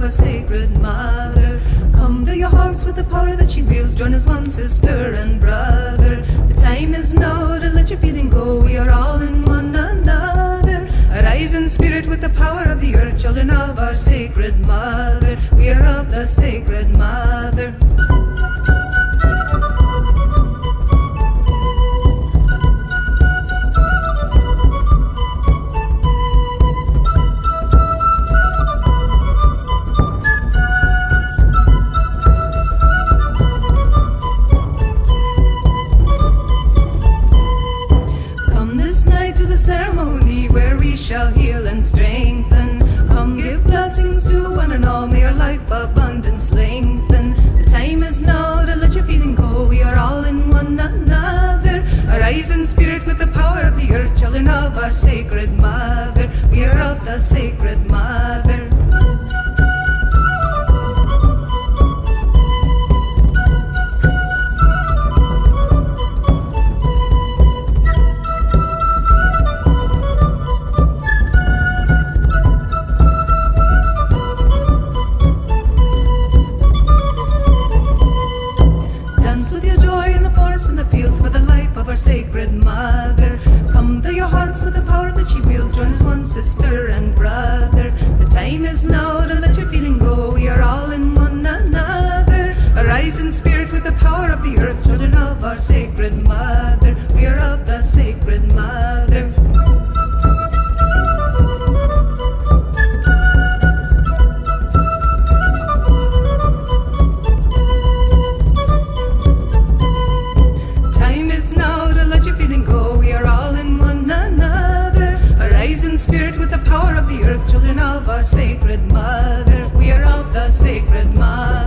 a sacred mother. Come fill your hearts with the power that she wields, join as one sister and brother. The time is now to let your feeling go, we are all in one another. Arise in spirit with the power of the earth, children of our sacred mother. We are of the sacred mother. Ceremony where we shall heal and strengthen. Come give blessings to one and all, may our life abundance lengthen. The time is now to let your feeling go, we are all in one another. Arise in spirit with the power of the earth, children of our sacred mother. We are of the sacred mother. In the fields for the life of our sacred mother. Come fill your hearts with the power that she wields, join as one sister and brother. The time is now to let your feeling go, we are all in one another. Arise in spirit with the power of the earth, children of our sacred mother. We are of the sacred mother. Spirit with the power of the earth, children of our sacred mother. We are of the sacred mother.